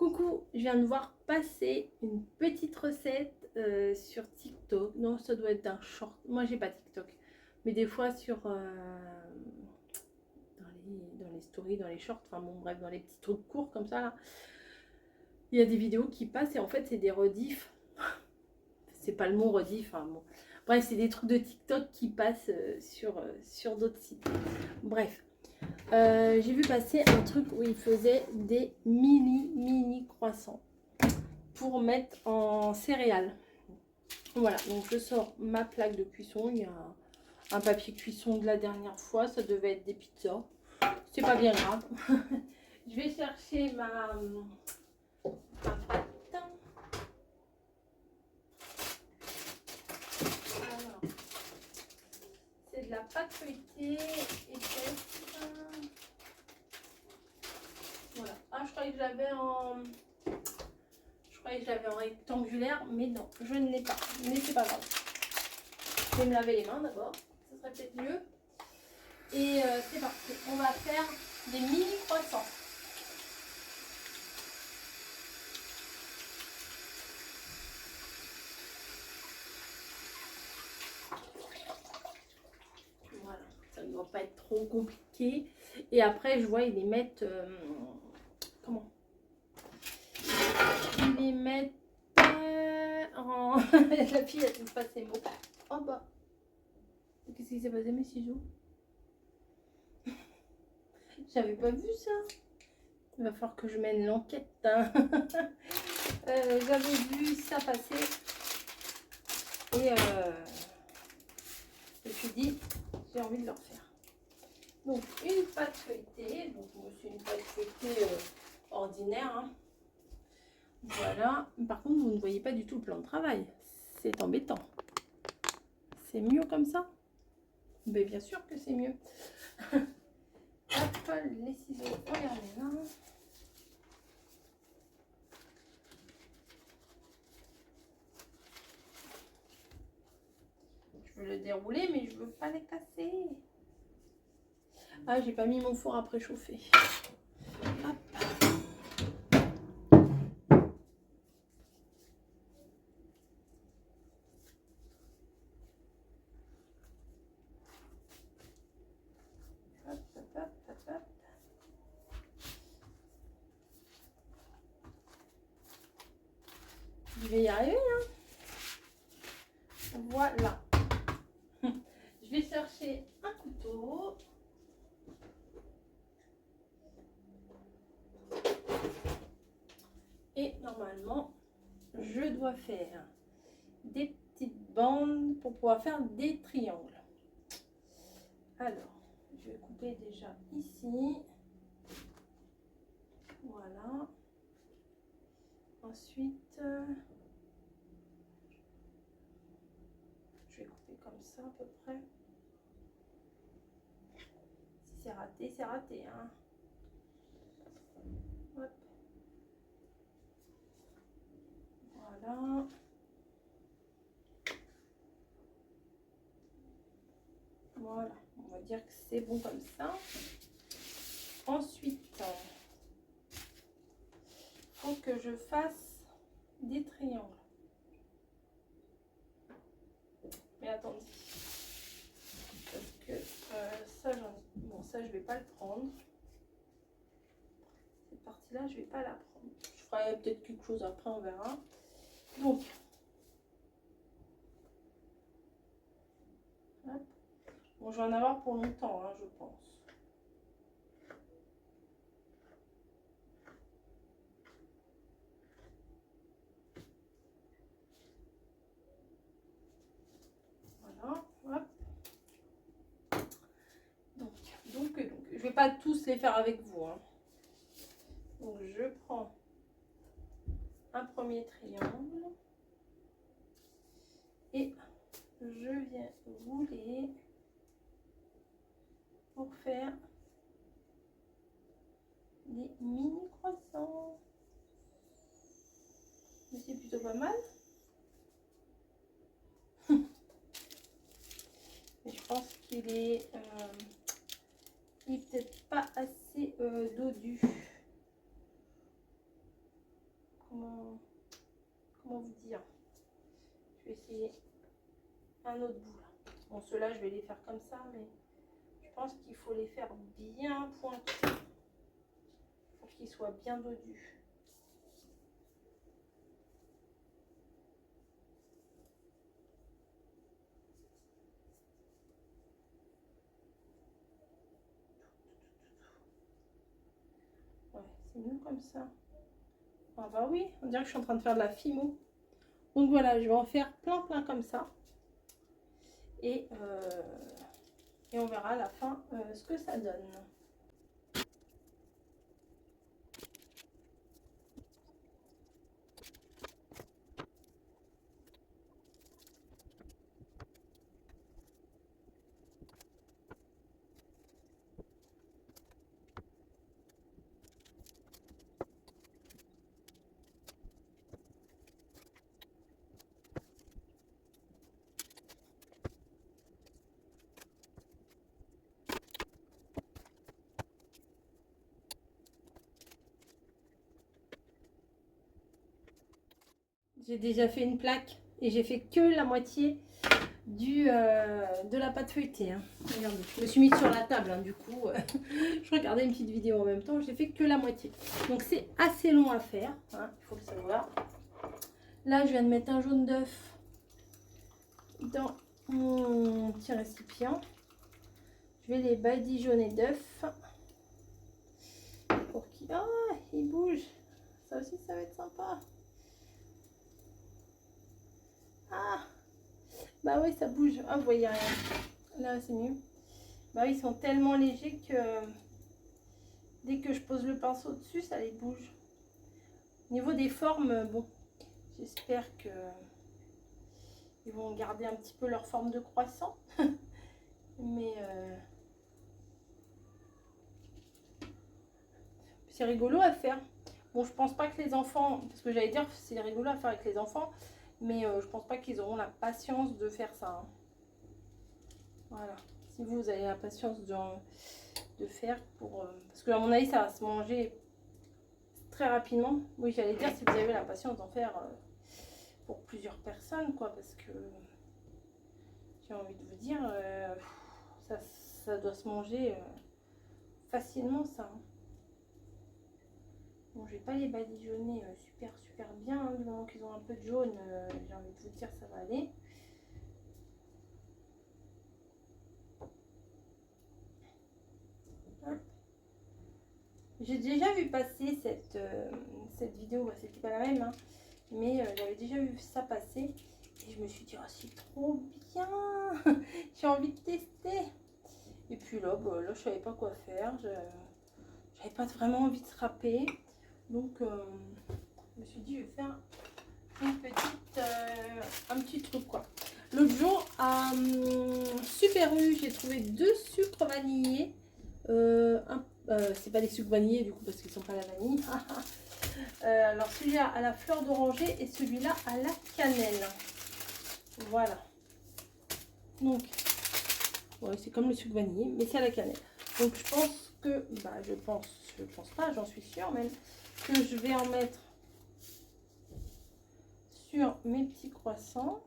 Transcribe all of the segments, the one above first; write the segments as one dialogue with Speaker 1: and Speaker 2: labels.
Speaker 1: Coucou, je viens de voir passer une petite recette sur TikTok. Non, ça doit être un short. Moi, j'ai pas TikTok. Mais des fois sur dans les stories, dans les shorts, enfin bon, bref, dans les petits trucs courts comme ça, là, il y a des vidéos qui passent et en fait, c'est des rediffs. C'est pas le mot rediff, hein, bon. Bref, c'est des trucs de TikTok qui passent sur d'autres sites. Bref. J'ai vu passer un truc où il faisait des mini croissants pour mettre en céréales. Voilà, donc je sors ma plaque de cuisson. Il y a un papier cuisson de la dernière fois, ça devait être des pizzas. C'est pas bien grave. Je vais chercher ma pâte. Alors, c'est de la pâte feuilletée épaisse. Voilà. Ah, je croyais que j'avais en... rectangulaire, mais non, je ne l'ai pas. Mais c'est pas grave. Je vais me laver les mains d'abord, ce serait peut-être mieux. Et c'est parti, on va faire des mini croissants. Voilà, ça ne doit pas être trop compliqué. Et après, je vois, ils les mettent... comment? Ils les mettent en... La fille, elle trouve pas ses mots. Oh bah, qu'est-ce qui s'est passé, mes ciseaux? J'avais pas vu ça. Il va falloir que je mène l'enquête. Hein. J'avais vu ça passer. Et je me suis dit, j'ai envie de le refaire. Donc, une pâte feuilletée. Donc, moi, c'est une pâte feuilletée ordinaire. Hein. Voilà. Par contre, vous ne voyez pas du tout le plan de travail. C'est embêtant. C'est mieux comme ça? Mais bien sûr que c'est mieux. Hop, les ciseaux, regardez là. Je veux le dérouler, mais je veux pas les casser. Ah, j'ai pas mis mon four à préchauffer. Hop. Hop, hop, hop, hop, hop. Je vais y arriver, hein. Voilà. Je vais chercher un couteau. Et normalement, je dois faire des petites bandes pour pouvoir faire des triangles. Alors, je vais couper déjà ici. Voilà. Ensuite, je vais couper comme ça à peu près. Si c'est raté, c'est raté. Hein. Hop. Voilà. Voilà. On va dire que c'est bon comme ça. Ensuite, il faut que je fasse des triangles. Mais attendez. Parce que ça, bon, ça, je vais pas le prendre. Cette partie-là, je vais pas la prendre. Je ferai peut-être quelque chose après, on verra. Donc, hop. Bon, je vais en avoir pour longtemps, hein, je pense. Voilà, hop. Donc, je vais pas tous les faire avec vous. Hein. Donc, je prends un premier triangle et je viens rouler pour faire des mini croissants. Mais c'est plutôt pas mal. Mais je pense qu'il est, peut-être pas assez dodu. comment vous dire. Je vais essayer un autre bout là. Bon, ceux-là, je vais les faire comme ça, mais je pense qu'il faut les faire bien pointus pour qu'ils soient bien dodus. Ouais, c'est mieux comme ça. Ah bah oui, on dirait que je suis en train de faire de la fimo. Donc voilà, je vais en faire plein comme ça. Et on verra à la fin ce que ça donne. J'ai déjà fait une plaque et j'ai fait que la moitié de la pâte feuilletée. Hein. Regardez, je me suis mise sur la table, hein, du coup, je regardais une petite vidéo en même temps, j'ai fait que la moitié. Donc c'est assez long à faire, hein, il faut le savoir. Là, je viens de mettre un jaune d'œuf dans mon petit récipient. Je vais les badigeonner d'œuf pour qu'il... Ah, il bouge. Ça aussi, ça va être sympa. Ah, bah oui, ça bouge. Ah, vous voyez rien. Là, c'est mieux. Bah oui, ils sont tellement légers que dès que je pose le pinceau dessus, ça les bouge. Au niveau des formes, bon, j'espère que ils vont garder un petit peu leur forme de croissant. Mais c'est rigolo à faire. Bon, je pense pas que les enfants, parce que j'allais dire c'est rigolo à faire avec les enfants, mais je pense pas qu'ils auront la patience de faire ça. Hein. Voilà. Si vous avez la patience de faire pour... parce que à mon avis, ça va se manger très rapidement. Oui, j'allais dire si vous avez la patience d'en faire pour plusieurs personnes, quoi, parce que j'ai envie de vous dire, ça doit se manger facilement, ça. Hein. Bon, je vais pas les badigeonner super bien, hein, du moment qu'ils ont un peu de jaune, j'ai envie de vous dire, ça va aller. J'ai déjà vu passer cette vidéo, c'était pas la même, hein, mais j'avais déjà vu ça passer et je me suis dit, oh, c'est trop bien, j'ai envie de tester. Et puis là, bah, là je savais pas quoi faire, j'avais pas vraiment envie de se râper, donc je me suis dit, je vais faire un petit truc quoi. L'autre jour à Super U, j'ai trouvé 2 sucres vanillés. C'est pas des sucres vanillés du coup parce qu'ils sont pas à la vanille. Alors celui-là à la fleur d'oranger et celui-là à la cannelle. Voilà. Donc, ouais, c'est comme le sucre vanillé, mais c'est à la cannelle. Donc je pense que, je pense pas, j'en suis sûre même, que je vais en mettre sur mes petits croissants.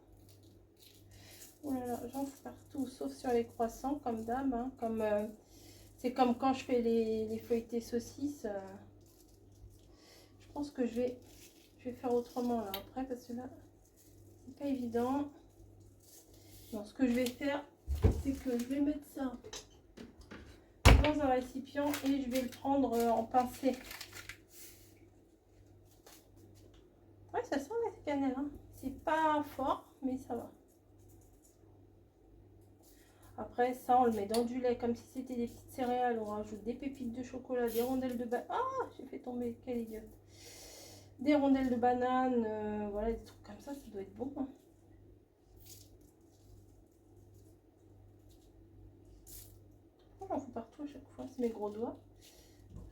Speaker 1: Voilà, j'en fais partout, sauf sur les croissants, comme d'hab. Hein, c'est comme quand je fais les feuilletés saucisses. Je pense que je vais faire autrement là après, parce que là, c'est pas évident. Donc, ce que je vais faire, c'est que je vais mettre ça dans un récipient et je vais le prendre en pincée. Ouais, ça sent la cannelle. Hein. C'est pas fort, mais ça va. Après, ça, on le met dans du lait comme si c'était des petites céréales. On rajoute des pépites de chocolat, des rondelles de banane. Ah, j'ai fait tomber, quelle idiote. Des rondelles de banane, voilà, des trucs comme ça doit être bon. Hein. J'en fous partout à chaque fois, c'est mes gros doigts.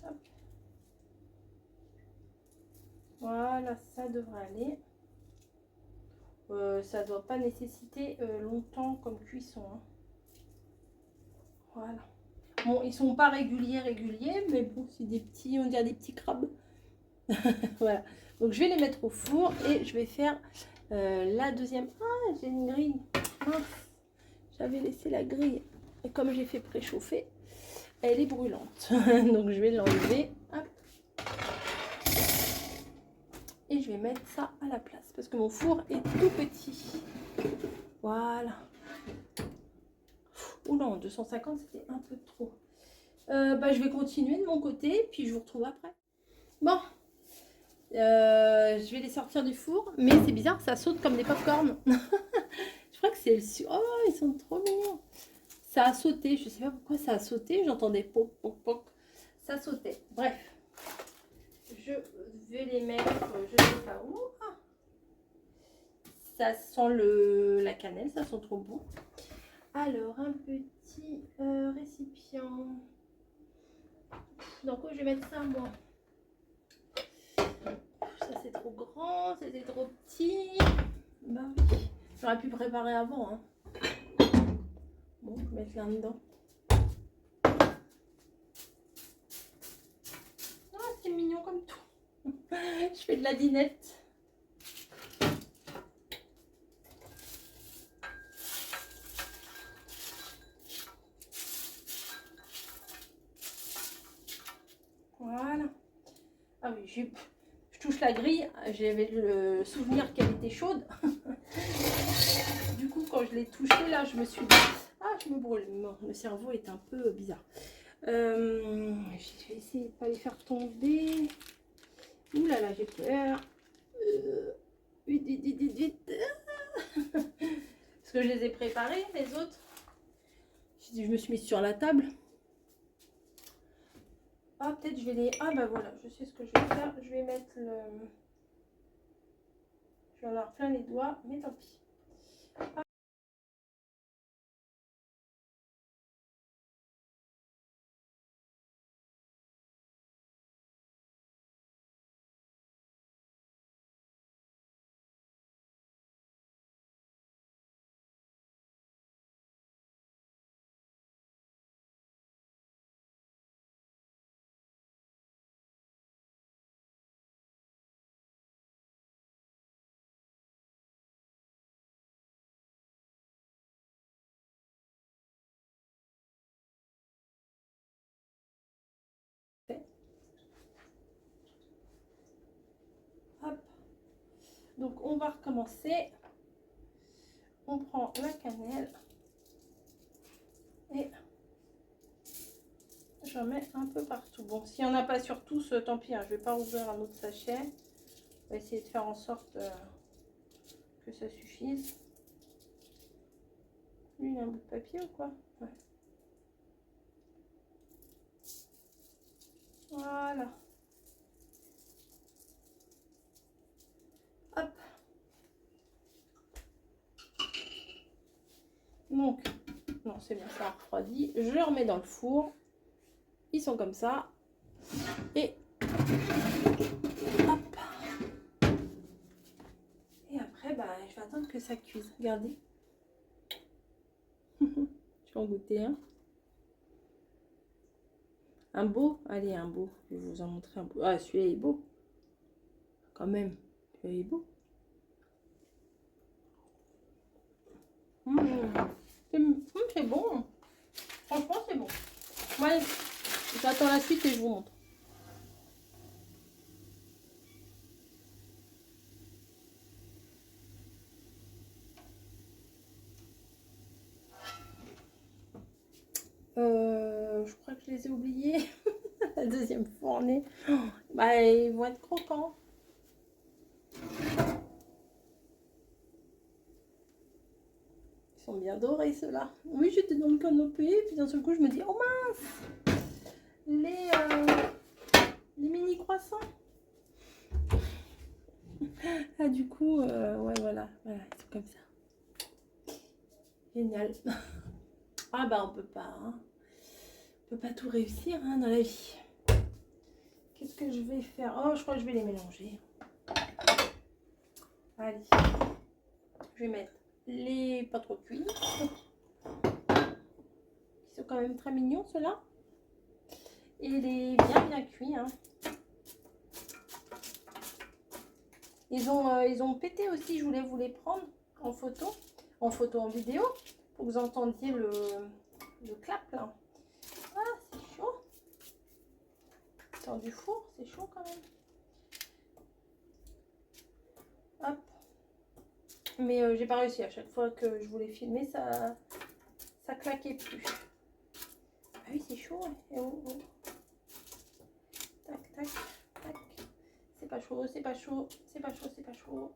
Speaker 1: Hop. Voilà, ça devrait aller. Ça ne doit pas nécessiter longtemps comme cuisson. Hein. Voilà. Bon, ils sont pas réguliers, mais bon, c'est des petits, on dirait des petits crabes. Voilà. Donc je vais les mettre au four et je vais faire la deuxième. Ah, j'ai une grille. Mince. J'avais laissé la grille. Et comme j'ai fait préchauffer, elle est brûlante. Donc je vais l'enlever. Et je vais mettre ça à la place. Parce que mon four est tout petit. Voilà. Oula, 250, c'était un peu trop. Je vais continuer de mon côté. Puis je vous retrouve après. Bon. Je vais les sortir du four. Mais c'est bizarre, ça saute comme des pop-corn. Je crois que c'est le... Oh, ils sont trop mignons. Ça a sauté. Je sais pas pourquoi ça a sauté. J'entendais pop, pop, pop. Ça sautait. Bref. Je vais les mettre, je sais pas où. Ah. Ça sent la cannelle, ça sent trop bon. Alors, un petit récipient. Dans quoi je vais mettre ça, moi? Ça, c'est trop grand, c'était trop petit. Bah oui, j'aurais pu préparer avant. Hein. Bon, je vais mettre là-dedans. Ah, c'est mignon comme tout. Je fais de la dinette. Voilà. Ah oui, je touche la grille. J'avais le souvenir qu'elle était chaude. Du coup, quand je l'ai touchée, là, je me suis dit... Ah, je me brûle. Non, le cerveau est un peu bizarre. Je vais essayer de ne pas les faire tomber. Ouh là là, j'ai peur. Vite, vite, vite, vite, vite. Parce que je les ai préparés, les autres. Je me suis mise sur la table. Ah, peut-être je vais les... Ah, bah voilà, je sais ce que je vais faire. Je vais mettre le... Je vais en avoir plein les doigts, mais tant pis. Ah. Hop. Donc, on va recommencer. On prend la cannelle. Et j'en mets un peu partout. Bon, s'il n'y en a pas sur tous, tant pis. Hein, je ne vais pas ouvrir un autre sachet. On va essayer de faire en sorte que ça suffise. Lui, il a un bout de papier ou quoi? Ouais. Voilà. Hop. Donc, non, c'est bien, ça a refroidi. Je le remets dans le four. Ils sont comme ça. Et hop. Et après, bah, je vais attendre que ça cuise. Regardez. Je vais en goûter un. Un beau? Allez, un beau. Je vais vous en montrer un beau. Ah, celui-là est beau. Quand même. Celui-là est beau. C'est bon. Franchement, c'est bon. Ouais, j'attends la suite et je vous montre. Je crois que je les ai oubliés. La deuxième fournée. Oh, bah, ils vont être croquants. Ils sont bien dorés, ceux-là. Oui, j'étais dans le canapé. Puis d'un seul coup, je me dis, oh mince, les mini croissants. Ah, du coup, ouais, voilà. Voilà, ils sont comme ça. Génial. Ah, bah, on peut pas. Hein. On peut pas tout réussir hein, dans la vie. Qu'est-ce que je vais faire? Oh, je crois que je vais les mélanger. Allez. Je vais mettre les pas trop cuits. Ils sont quand même très mignons, ceux-là. Et les bien cuits. Hein. Ils ont pété aussi, je voulais vous les prendre en photo, en vidéo, pour que vous entendiez le clap là. Ah, c'est chaud. Sort du four, c'est chaud quand même. Hop. Mais j'ai pas réussi, à chaque fois que je voulais filmer, ça claquait plus. Ah oui, c'est chaud. Et oh, oh. Tac, tac, tac. C'est pas chaud, c'est pas chaud, c'est pas chaud, c'est pas chaud.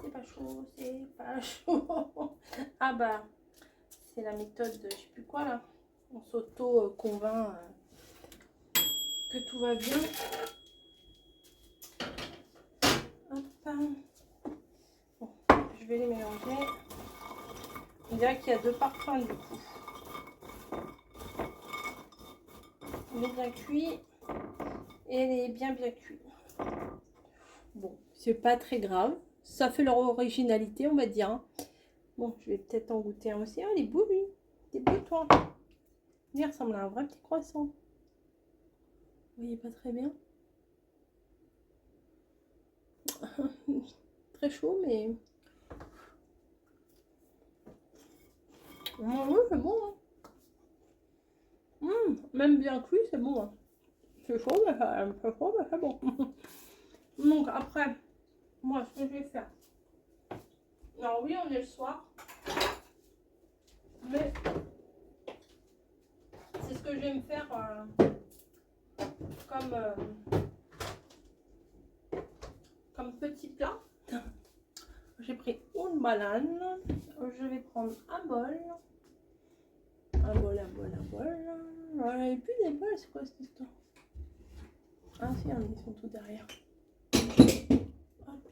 Speaker 1: C'est pas chaud, c'est pas chaud. Ah bah, c'est la méthode de je sais plus quoi là. On s'auto-convainc que tout va bien. Hop. Bon, je vais les mélanger. On dirait qu'il y a deux parfums du coup. Elle est bien cuit et elle est bien cuite. Bon, c'est pas très grave. Ça fait leur originalité, on va dire. Bon, je vais peut-être en goûter un aussi. Ah, il est beau lui. Il est beau toi. Il ressemble à un vrai petit croissant. Vous voyez pas très bien. Très chaud, mais... oui, c'est bon. Hein. Même bien cuit, c'est bon. Hein. C'est chaud, mais c'est bon. Donc après, moi, ce que je vais faire... Alors oui, on est le soir. Mais c'est ce que je vais me faire comme petit plat. J'ai pris une banane. Je vais prendre un bol. Un bol. Voilà, et puis des bols, c'est quoi cette histoire? Ah si, ils sont tous derrière. Hop.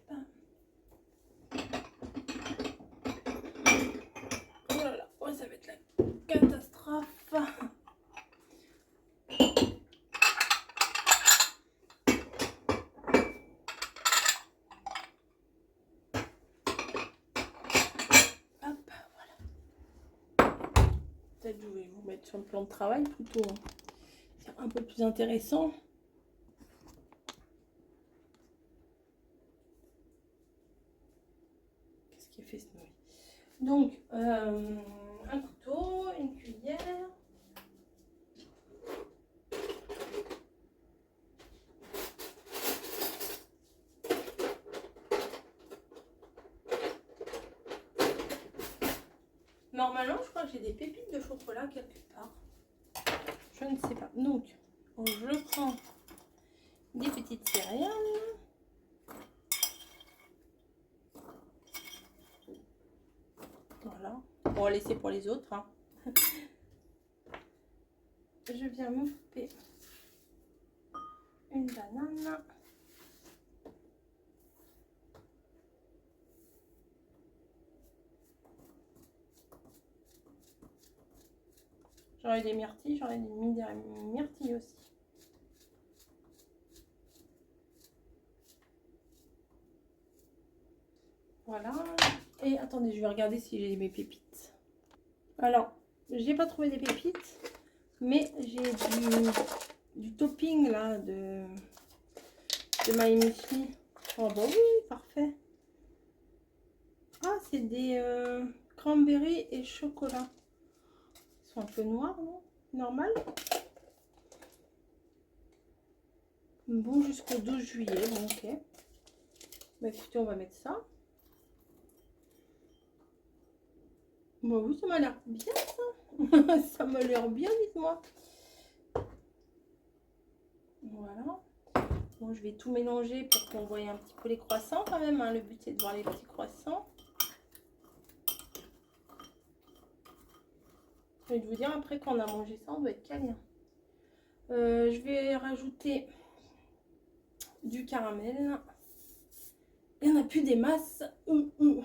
Speaker 1: Oh là là, oh, ça va être la catastrophe. Hop, voilà. Peut-être je vais vous mettre sur le plan de travail plutôt. Hein. C'est un peu plus intéressant. Qu'est-ce qui a fait ce bruit? Donc, un couteau, une cuillère. Normalement, je crois que j'ai des pépites de chocolat quelque part. Je ne sais pas. Donc, je prends des petites céréales. Voilà. On va laisser pour les autres. Hein. Je viens me couper une banane. J'aurais des myrtilles, j'aurais mis des myrtilles aussi. Voilà. Et attendez, je vais regarder si j'ai mes pépites. Alors, j'ai pas trouvé des pépites, mais j'ai du topping là de My Muesli. Oh bah oui, parfait. Ah, c'est des cranberries et chocolat. Ils sont un peu noirs, non? Normal. Bon, jusqu'au 12 juillet. Bon, ok. Bah écoutez, on va mettre ça. Bah oui, ça m'a l'air bien, ça. Ça m'a l'air bien, dites-moi. Voilà. Bon, je vais tout mélanger pour qu'on voie un petit peu les croissants quand même. Hein. Le but, c'est de voir les petits croissants. Je vais vous dire, après, quand on a mangé ça, on doit être calé. Je vais rajouter du caramel. Il n'y en a plus des masses. Faut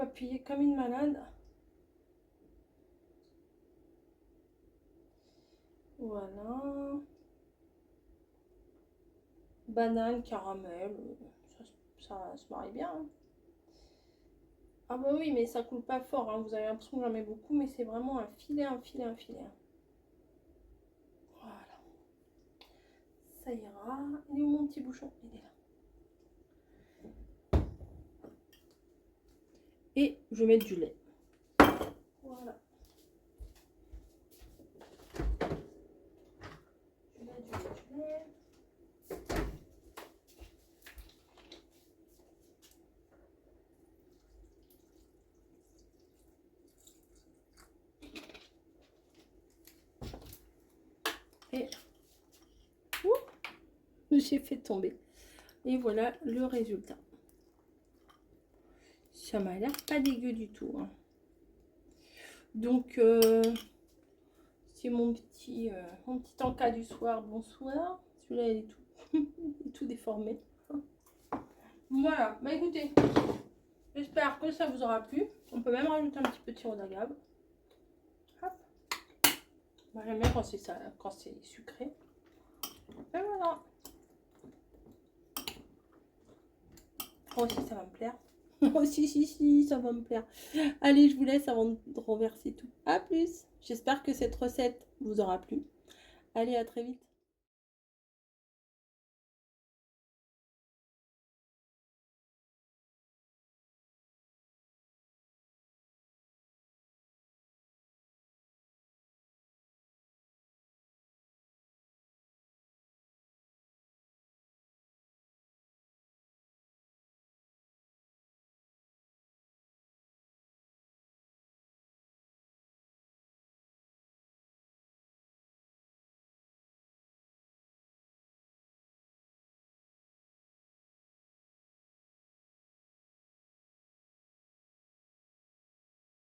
Speaker 1: appuyer comme une malade. Voilà. Banane, caramel. Ça se marie bien. Hein. Ah bah oui, mais ça coule pas fort. Hein. Vous avez l'impression que j'en mets beaucoup, mais c'est vraiment un filet, un filet, un filet. Voilà. Ça ira. Il est où mon petit bouchon? Il est là. Et je vais mettre du lait. Voilà. Je mets du lait. Et j'ai fait tomber. Et voilà le résultat. Ça m'a l'air pas dégueu du tout. Hein. Donc, c'est mon petit encas du soir. Bonsoir. Celui-là, il est tout, il est tout déformé. Voilà. Bah écoutez, j'espère que ça vous aura plu. On peut même rajouter un petit peu de sirop d'agave. Moi, j'aime bien quand c'est ça, quand c'est sucré. Et voilà. Moi aussi, ça va me plaire. Oh, si, ça va me plaire. Allez, je vous laisse avant de renverser tout. À plus. J'espère que cette recette vous aura plu. Allez, à très vite.